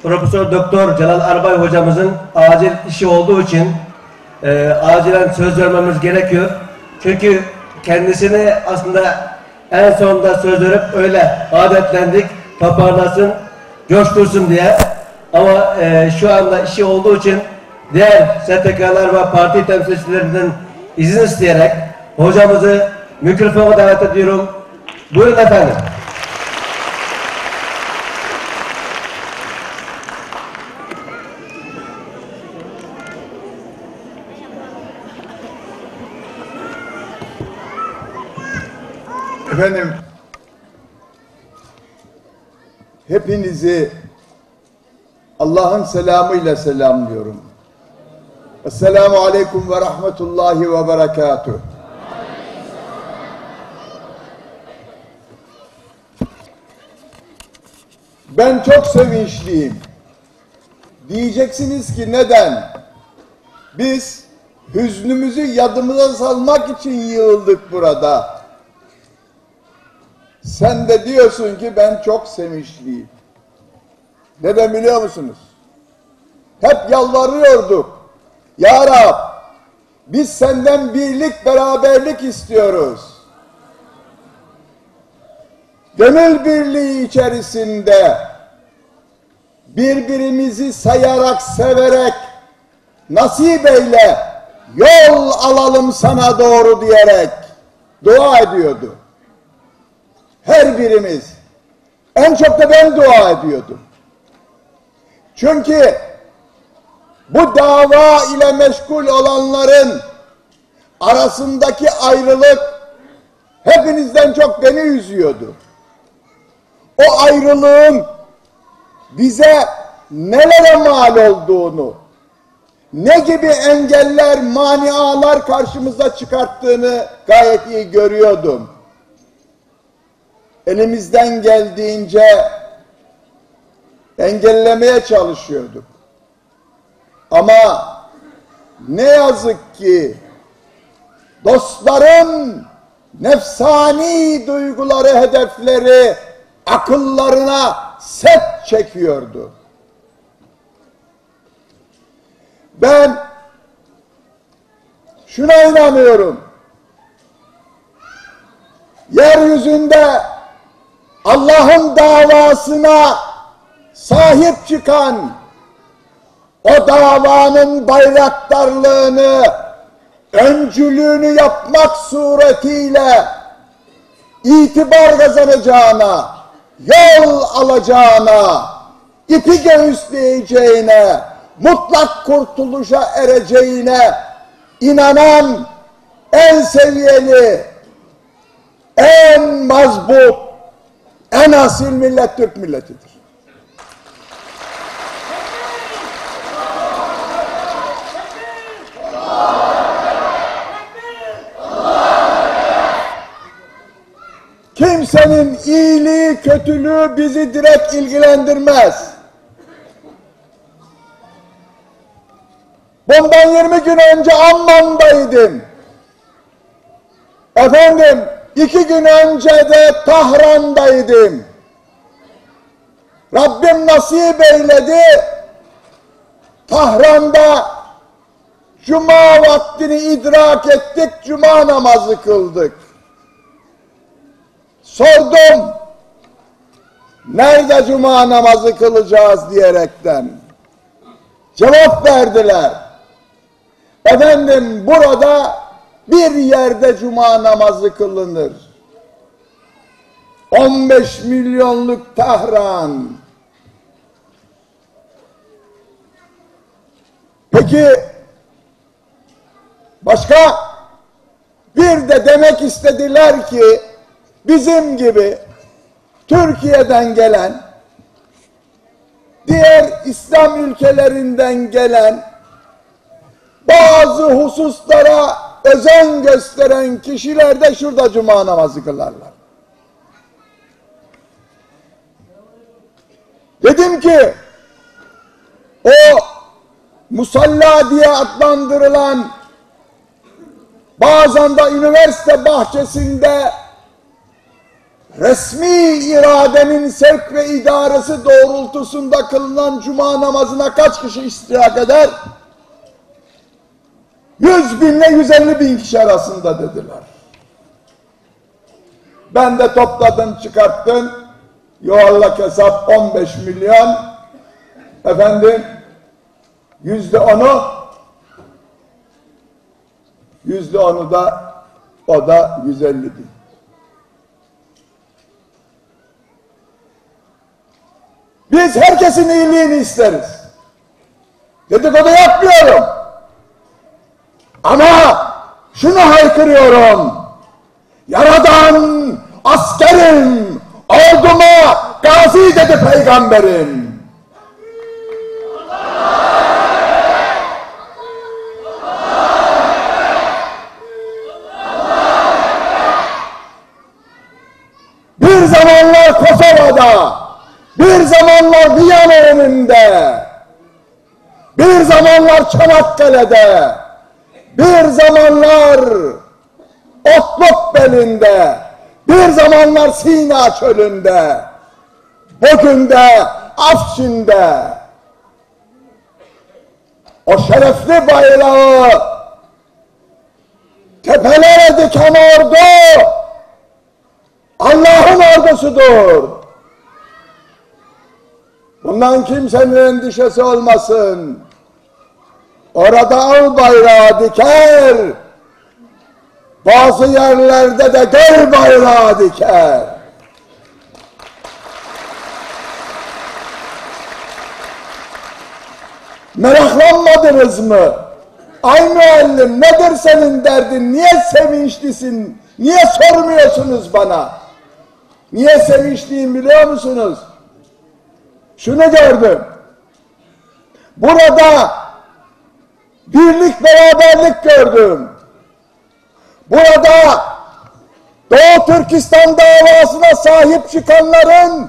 Profesör Doktor Celal Arbay hocamızın acil işi olduğu için acilen söz vermemiz gerekiyor. Çünkü kendisini aslında en sonunda söz verip öyle adetlendik, toparlasın, coştursun diye. Ama şu anda işi olduğu için diğer STK'lar ve parti temsilcilerinden izin isteyerek hocamızı mikrofona davet ediyorum. Buyurun efendim. Efendim, hepinizi Allah'ın selamıyla selamlıyorum. Esselamu Aleyküm ve Rahmetullahi ve Berekatuh. Ben çok sevinçliyim. Diyeceksiniz ki neden? Biz hüznümüzü yadımıza salmak için yığıldık burada. Sen de diyorsun ki ben çok sevinçliyim. Neden biliyor musunuz? Hep yalvarıyorduk. Ya Rab, biz senden birlik, beraberlik istiyoruz. Gönül birliği içerisinde birbirimizi sayarak, severek, nasip eyle, yol alalım sana doğru diyerek dua ediyordu. Her birimiz. En çok da ben dua ediyordum. Çünkü bu dava ile meşgul olanların arasındaki ayrılık hepinizden çok beni üzüyordu. O ayrılığın bize nelere mal olduğunu, ne gibi engeller, manialar karşımıza çıkarttığını gayet iyi görüyordum. Elimizden geldiğince engellemeye çalışıyorduk. Ama ne yazık ki dostların nefsani duyguları, hedefleri akıllarına set çekiyordu. Ben şuna inanıyorum. Yeryüzünde Allah'ın davasına sahip çıkan, o davanın bayraktarlığını, öncülüğünü yapmak suretiyle itibar kazanacağına, yol alacağına, ipi göğüsleyeceğine, mutlak kurtuluşa ereceğine inanan en seviyeli, en mazbut, en asil millet Türk milletidir. Kimsenin iyiliği, kötülüğü bizi direkt ilgilendirmez. Bundan 20 gün önce Amman'daydım. Efendim, 2 gün önce de Tahran'daydım. Rabbim nasip eyledi. Tahran'da Cuma vaktini idrak ettik, Cuma namazı kıldık. Sordum, nerede Cuma namazı kılacağız diyerekten. Cevap verdiler. Efendim burada bir yerde Cuma namazı kılınır. 15 milyonluk Tahran. Peki başka bir de demek istediler ki bizim gibi Türkiye'den gelen, diğer İslam ülkelerinden gelen, bazı hususlara özen gösteren kişiler de şurada Cuma namazı kılarlar. Dedim ki, o musalla diye adlandırılan, bazen de üniversite bahçesinde resmi iradenin sevk ve idaresi doğrultusunda kılınan cuma namazına kaç kişi iştirak eder? 100 binle 150 bin kişi arasında dediler. Ben de topladım, çıkarttım. Yuvarlak hesap 15 milyon. Efendim, %10'u da o da 150 bin. Biz herkesin iyiliğini isteriz. Dedikodu yapmıyorum. Ama şunu haykırıyorum. Yaradan askerim, orduma gazi dedi peygamberim. Bir zamanlar Kosova'da, bir zamanlar Viyana önünde, bir zamanlar Çanakkale'de, bir zamanlar Otluk belinde, bir zamanlar Sina çölünde, bugün de Afşin'de o şerefli bayrağı tepelere diken ordu Allah'ın ordusudur. Bundan kimsenin endişesi olmasın. Orada al bayrağı diker, bazı yerlerde de gel bayrağı diker. Meraklanmadınız mı? Ay müellim, nedir senin derdin? Niye sevinçlisin? Niye sormuyorsunuz bana? Niye sevinçliyim biliyor musunuz? Şunu gördüm. Burada birlik, beraberlik gördüm. Burada Doğu Türkistan davasına sahip çıkanların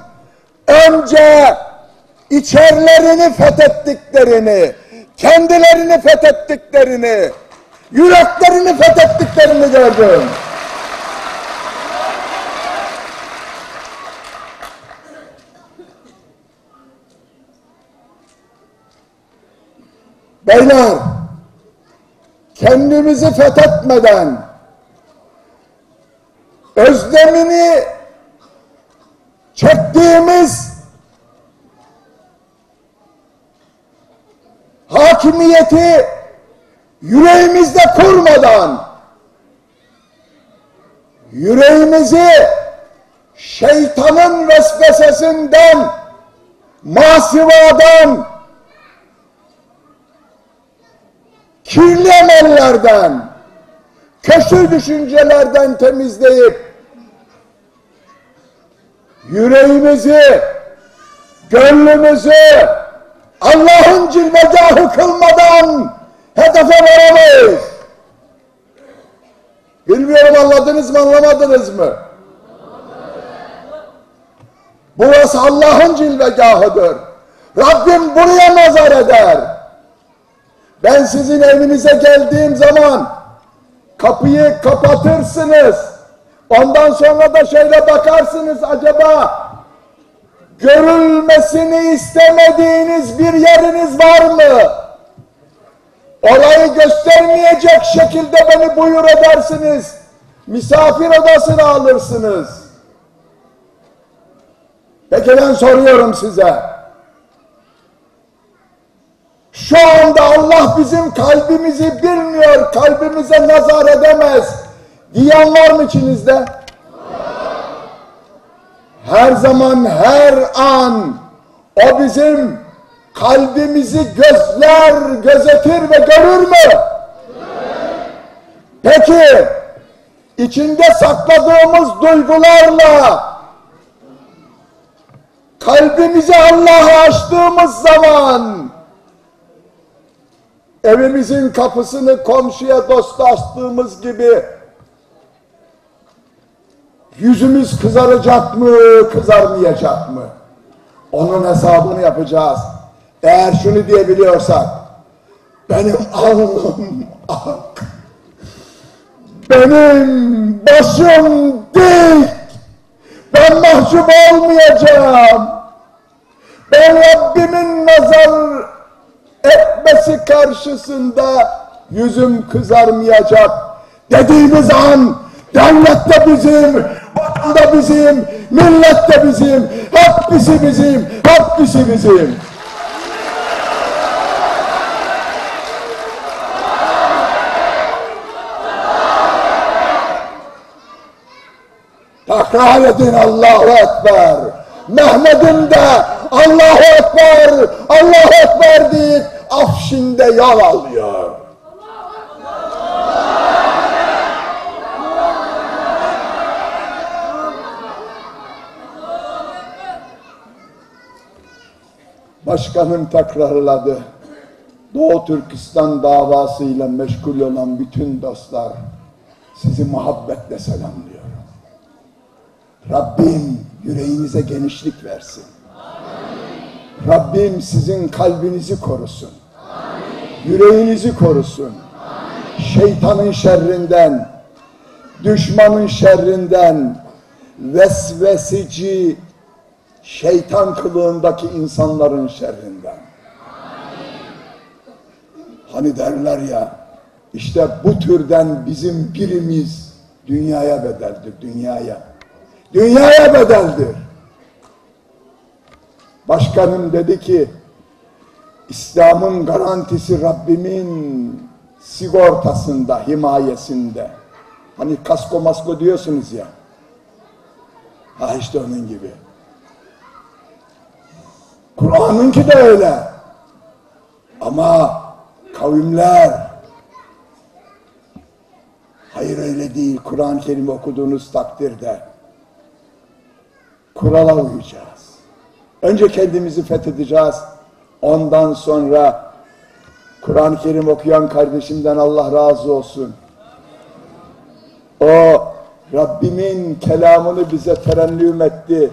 önce içerilerini fethettiklerini, kendilerini fethettiklerini, yüreklerini fethettiklerini gördüm. Beyler, kendimizi fethetmeden, özlemini çektiğimiz hakimiyeti yüreğimizde kurmadan, yüreğimizi şeytanın vesvesesinden, masivadan, kirli emellerden, kötü düşüncelerden temizleyip yüreğimizi, gönlümüzü Allah'ın cilvegahı kılmadan hedefe varamayız. Bilmiyorum anladınız mı, anlamadınız mı? Burası Allah'ın cilvegahıdır. Rabbim buraya nazar eder. Ben sizin evinize geldiğim zaman kapıyı kapatırsınız. Ondan sonra da şöyle bakarsınız, acaba görülmesini istemediğiniz bir yeriniz var mı? Orayı göstermeyecek şekilde beni buyur edersiniz. Misafir odasına alırsınız. Peki ben soruyorum size. Şu anda Allah bizim kalbimizi bilmiyor, kalbimize nazar edemez diyen var mı içinizde? Her zaman, her an o bizim kalbimizi gözler, gözetir ve görür mü? Peki, içinde sakladığımız duygularla kalbimizi Allah'a açtığımız zaman evimizin kapısını komşuya, dosta açtığımız gibi yüzümüz kızaracak mı, kızarmayacak mı? Onun hesabını yapacağız. Eğer şunu diyebiliyorsak, benim alnım ak, benim başım dik, Ben mahcup olmayacağım. Ben Rabbimin nazar etmesi karşısında yüzüm kızarmayacak dediğimiz an devlet de bizim, vatan da bizim, millet de bizim, hepsi bizim, hepsi bizim. Tekrar edin Allahu Ekber. Mehmet'im de Allahu Ekber, Allahu Ekber deyip Afşin'de yol alıyor. Başkanım tekrarladı. Doğu Türkistan davasıyla meşgul olan bütün dostlar sizi muhabbetle selamlıyorum. Rabbim yüreğinize genişlik versin. Amin. Rabbim sizin kalbinizi korusun. Amin. Yüreğinizi korusun. Amin. Şeytanın şerrinden, düşmanın şerrinden, vesvesici, şeytan kılığındaki insanların şerrinden. Amin. Hani derler ya, işte bu türden bizim birimiz dünyaya bedeldir, dünyaya. Dünyaya bedeldir. Başkanım dedi ki, İslam'ın garantisi Rabbimin sigortasında, himayesinde. Hani kasko masko diyorsunuz ya. Ha işte onun gibi. Kur'an'ınki de öyle. Ama kavimler, hayır öyle değil. Kur'an-ı Kerim okuduğunuz takdirde kurala uyacağız. Önce kendimizi fethedeceğiz. Ondan sonra Kur'an-ı Kerim okuyan kardeşimden Allah razı olsun. O Rabbimin kelamını bize terennüm etti.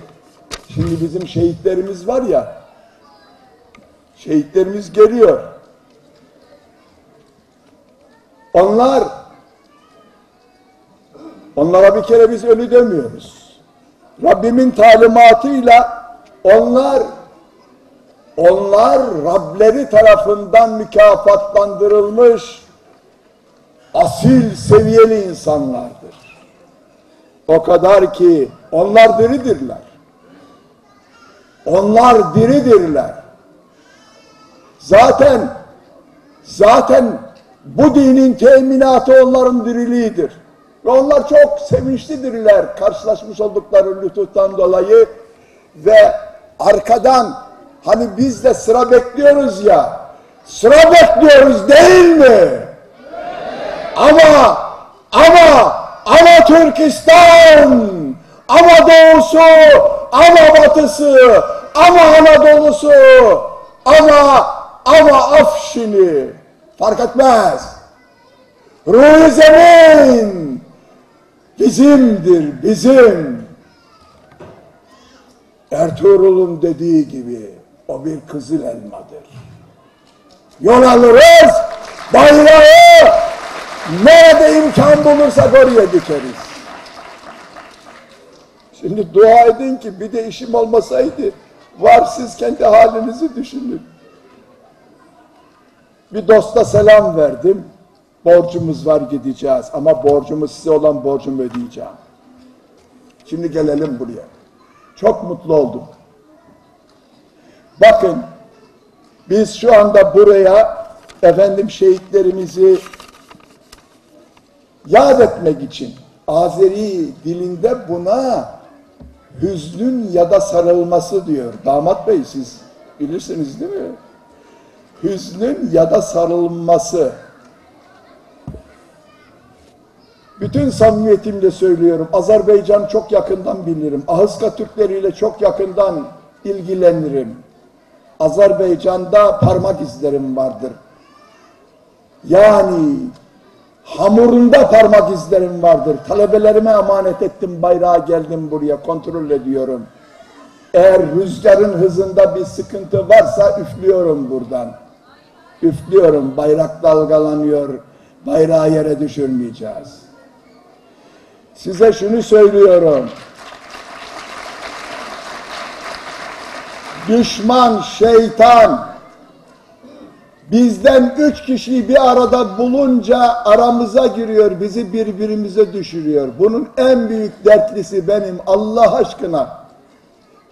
Şimdi bizim şehitlerimiz var ya, şehitlerimiz geliyor. Onlara bir kere biz ölü demiyoruz. Rabbimin talimatıyla onlar Rableri tarafından mükafatlandırılmış asil seviyeli insanlardır. O kadar ki onlar diridirler. Onlar diridirler. Zaten bu dinin teminatı onların diriliğidir. Ve onlar çok sevinçlidirler karşılaşmış oldukları lütuftan dolayı ve arkadan hani biz de sıra bekliyoruz ya, sıra bekliyoruz değil mi? Evet. Ama Türkistan, ama doğusu, ama batısı, ama Anadolu'su, ama Afşin'i fark etmez. Ruh-i zemin bizimdir, bizim. Ertuğrul'un dediği gibi o bir kızıl elmadır. Yol alırız, bayrağı nerede imkan bulursak oraya dikeriz. Şimdi dua edin ki bir de işim olmasaydı, var siz kendi halinizi düşünün. Bir dosta selam verdim. Borcumuz var gideceğiz ama borcumuz size olan borcumu ödeyeceğim. Şimdi gelelim buraya. Çok mutlu oldum. Bakın biz şu anda buraya şehitlerimizi yad etmek için Azeri dilinde buna hüznün ya da sarılması diyor. Damat Bey siz bilirsiniz değil mi? Hüznün ya da sarılması. Bütün samimiyetimle söylüyorum. Azerbaycan'ı çok yakından bilirim. Ahıska Türkleriyle çok yakından ilgilenirim. Azerbaycan'da parmak izlerim vardır. Yani hamurunda parmak izlerim vardır. Talebelerime emanet ettim bayrağı, geldim buraya kontrol ediyorum. Eğer rüzgarın hızında bir sıkıntı varsa üflüyorum buradan. Üflüyorum, bayrak dalgalanıyor. Bayrağı yere düşürmeyeceğiz. Size şunu söylüyorum. düşman, şeytan bizden 3 kişiyi bir arada bulunca aramıza giriyor, bizi birbirimize düşürüyor. Bunun en büyük dertlisi benim. Allah aşkına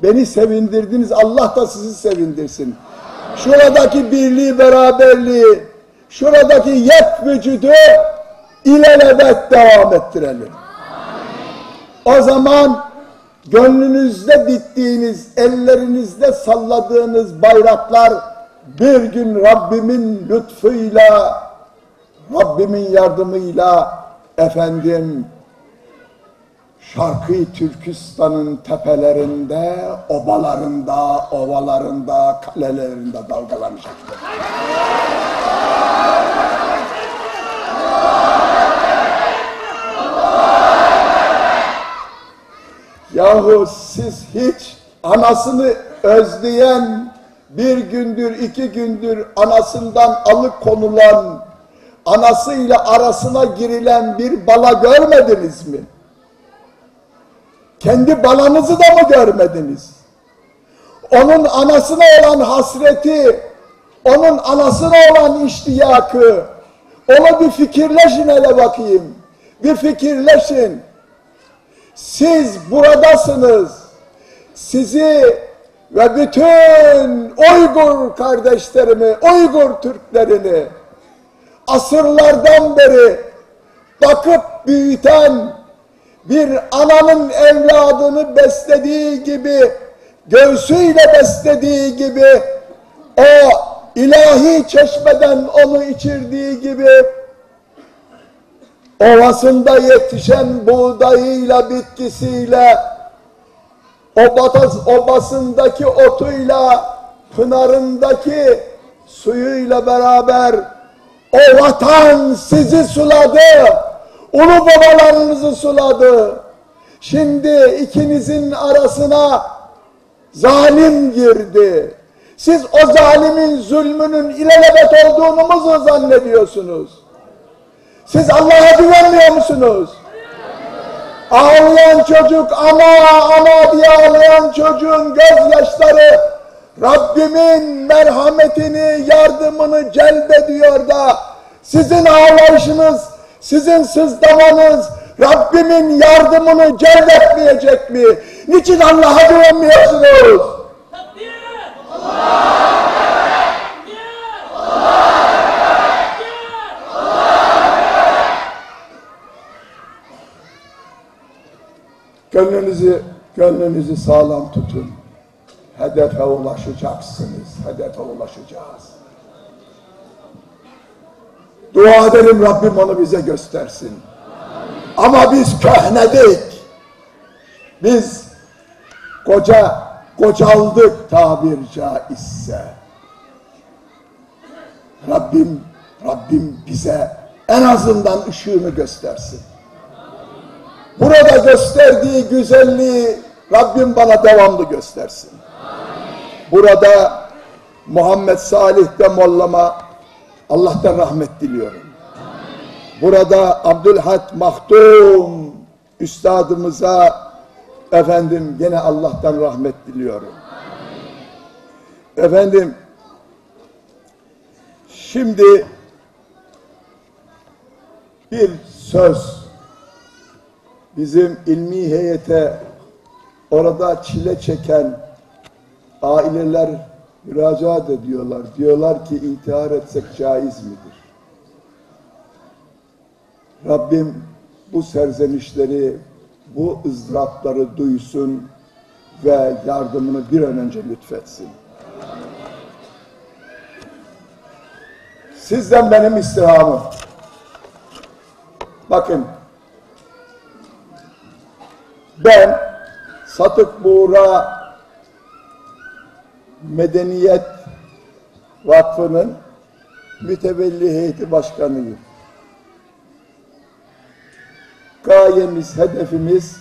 beni sevindirdiniz, Allah da sizi sevindirsin. Şuradaki birliği, beraberliği, şuradaki yek vücudu ilelebet devam ettirelim. O zaman gönlünüzde diktiğiniz, ellerinizde salladığınız bayraklar bir gün Rabbimin lütfuyla, Rabbimin yardımıyla efendim Şarkı Türkistan'ın tepelerinde, obalarında, ovalarında, kalelerinde dalgalanacaktır. Yahu siz hiç anasını özleyen, bir gündür, 2 gündür anasından alıkonulan, anasıyla arasına girilen bir bala görmediniz mi? Kendi balanızı da mı görmediniz? Onun anasına olan hasreti, onun anasına olan iştiyakı, ona bir fikirleşin hele bakayım. Bir fikirleşin. Siz buradasınız. Sizi ve bütün Uygur kardeşlerimi, Uygur Türklerini asırlardan beri bakıp büyüten, bir ananın evladını beslediği gibi, göğsüyle beslediği gibi, o ilahi çeşmeden onu içirdiği gibi, ovasında yetişen buğdayıyla, bitkisiyle, obasındaki otuyla, pınarındaki suyuyla beraber o vatan sizi suladı, ulu babalarınızı suladı. Şimdi ikinizin arasına zalim girdi. Siz o zalimin zulmünün ilelebet olduğunu mu zannediyorsunuz? Siz Allah'a güvenmiyor musunuz? Ağlayan çocuk, ana diye ağlayan çocuğun gözyaşları Rabbimin merhametini, yardımını celbediyor da sizin ağlayışınız, sizin sızlamanız Rabbimin yardımını celbetmeyecek mi? Niçin Allah'a güvenmiyorsunuz? Gönlünüzü sağlam tutun. Hedefe ulaşacaksınız. Hedefe ulaşacağız. Dua edelim Rabbim onu bize göstersin. Ama biz köhnedik. Biz kocaldık tabir caizse. Rabbim bize en azından ışığını göstersin. Burada gösterdiği güzelliği Rabbim bana devamlı göstersin. Burada Muhammed Salih'te mollama Allah'tan rahmet diliyorum. Burada Abdülhat Mahtum üstadımıza efendim gene Allah'tan rahmet diliyorum. Efendim şimdi bir söz bizim ilmi heyete orada çile çeken aileler müracaat ediyorlar. Diyorlar ki intihar etsek caiz midir? Rabbim bu serzenişleri, bu ızdırapları duysun ve yardımını bir an önce lütfetsin. Sizden benim istirhamım. Bakın, ben Satık Buğra Medeniyet Vakfı'nın mütevelli heyeti başkanıyım. Gayemiz, hedefimiz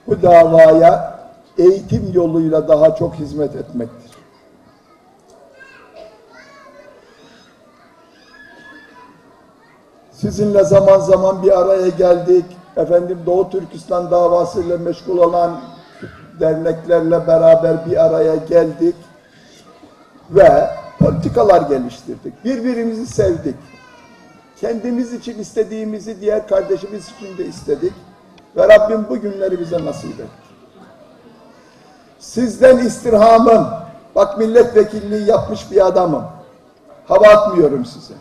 bu davaya eğitim yoluyla daha çok hizmet etmektir. Sizinle zaman zaman bir araya geldik. Efendim Doğu Türkistan davasıyla meşgul olan derneklerle beraber bir araya geldik ve politikalar geliştirdik. Birbirimizi sevdik. Kendimiz için istediğimizi diğer kardeşimiz için de istedik. Ve Rabbim bu günleri bize nasip etti. Sizden istirhamım, bak milletvekilliği yapmış bir adamım. Hava atmıyorum size.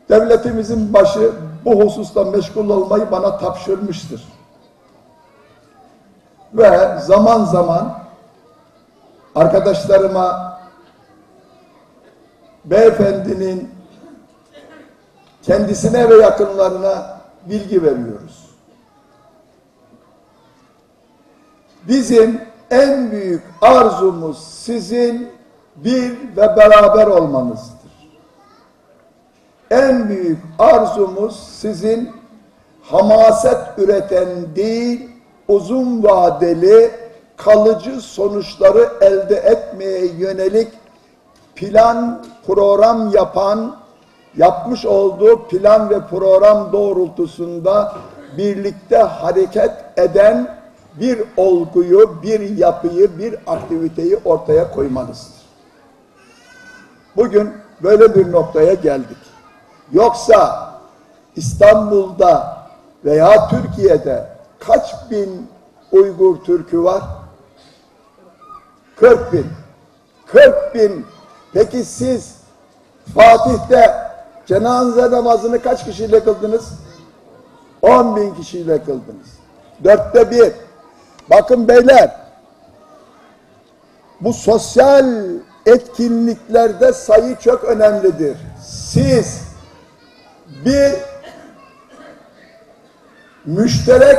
Devletimizin başı bu hususta meşgul olmayı bana tapşırmıştır. Ve zaman zaman arkadaşlarıma beyefendinin kendisine ve yakınlarına bilgi veriyoruz. Bizim en büyük arzumuz sizin bir ve beraber olmanızdır. En büyük arzumuz sizin hamaset üreten değil, uzun vadeli, kalıcı sonuçları elde etmeye yönelik plan, program yapan, yapmış olduğu plan ve program doğrultusunda birlikte hareket eden bir olguyu, bir yapıyı, bir aktiviteyi ortaya koymanızdır. Bugün böyle bir noktaya geldik. Yoksa İstanbul'da veya Türkiye'de kaç bin Uygur Türk'ü var? 40 bin. 40 bin. Peki siz Fatih'te cenaze namazını kaç kişiyle kıldınız? 10 bin kişiyle kıldınız. 1/4. Bakın beyler, bu sosyal etkinliklerde sayı çok önemlidir. Siz bir müşterek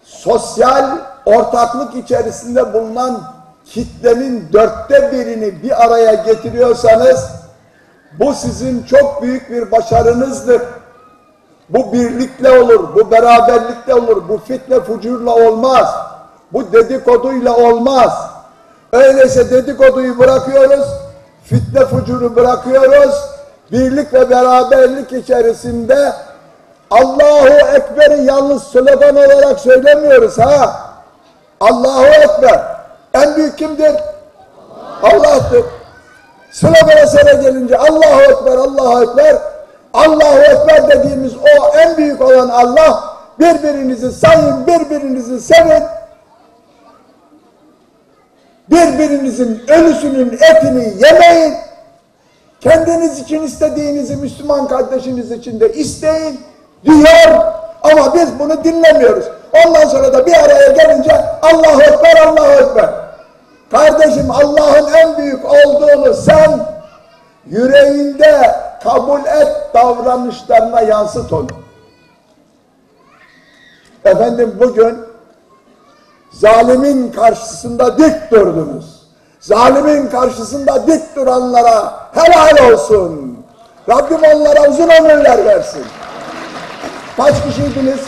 sosyal ortaklık içerisinde bulunan kitlenin 1/4'ini bir araya getiriyorsanız bu sizin çok büyük bir başarınızdır. Bu birlikle olur, bu beraberlikle olur, bu fitne fucurla olmaz, bu dedikoduyla olmaz. Öyleyse dedikoduyu bırakıyoruz, fitne fucuru bırakıyoruz, birlik ve beraberlik içerisinde Allahu Ekber'i yalnız slogan olarak söylemiyoruz ha. Allahu Ekber. En büyük kimdir? Allah'tır. Slogana sıra gelince Allahu Ekber, Allahu Ekber. Allahu Ekber dediğimiz o en büyük olan Allah. Birbirinizi sayın, birbirinizi sevin. Birbirinizin ölüsünün etini yemeyin. Kendiniz için istediğinizi Müslüman kardeşiniz için de isteyin diyor. Ama biz bunu dinlemiyoruz. Ondan sonra da bir araya gelince Allahu Ekber, Allahu Ekber. Kardeşim, Allah'ın en büyük olduğunu sen yüreğinde kabul et, davranışlarına yansıt onu. Efendim, bugün zalimin karşısında dik durdunuz. Zalimin karşısında dik duranlara helal olsun. Rabbim onlara uzun ömürler versin. Kaç kişiydiniz?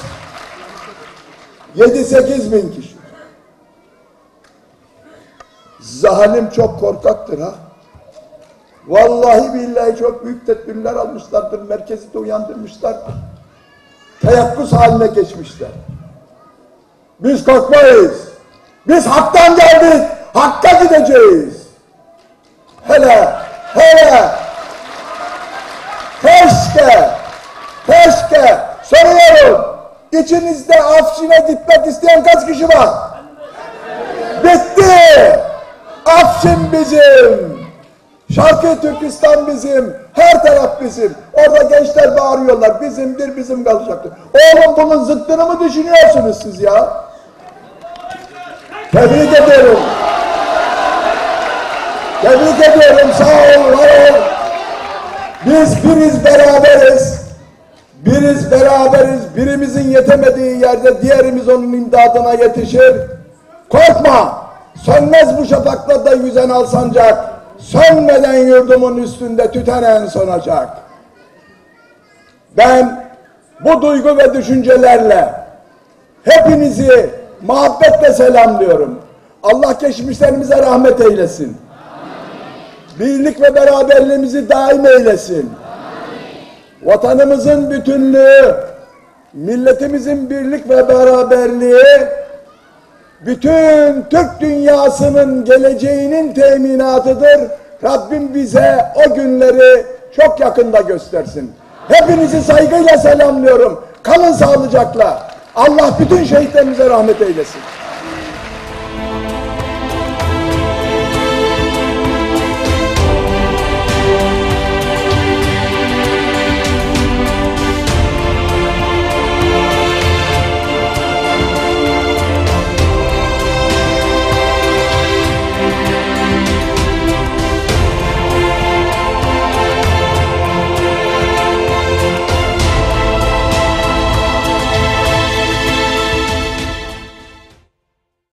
7-8 bin kişi. Zalim çok korkaktır ha. Vallahi billahi çok büyük tedbirler almışlardır. Merkezi de uyandırmışlar. Teyakkuz haline geçmişler. Biz korkmayız. Biz haktan geldik. Hakka gideceğiz. Hele keşke soruyorum. İçinizde Afşin'e gitmek isteyen kaç kişi var? Bitti. Afşin bizim. Şarkı Türkistan bizim. Her taraf bizim. Orada gençler bağırıyorlar. Bizimdir, bizim kalacaktır. Oğlum, bunun zıttını mı düşünüyorsunuz siz ya? Tebrik ediyorum. Tebrik ediyorum. Sağ olun, var olun. Biz biriz, beraberiz. Biriz, beraberiz. Birimizin yetemediği yerde diğerimiz onun imdadına yetişir. Korkma. Sönmez bu şafaklarda yüzen al sancak. Sönmeden yurdumun üstünde tütenen sonacak. Ben bu duygu ve düşüncelerle hepinizi muhabbetle selamlıyorum. Allah geçmişlerimize rahmet eylesin. Amin. Birlik ve beraberliğimizi daim eylesin. Amin. Vatanımızın bütünlüğü milletimizin birlik ve beraberliği, bütün Türk dünyasının geleceğinin teminatıdır. Rabbim bize o günleri çok yakında göstersin. Hepinizi saygıyla selamlıyorum. Kalın sağlıcakla. Allah bütün şehitlerimize rahmet eylesin.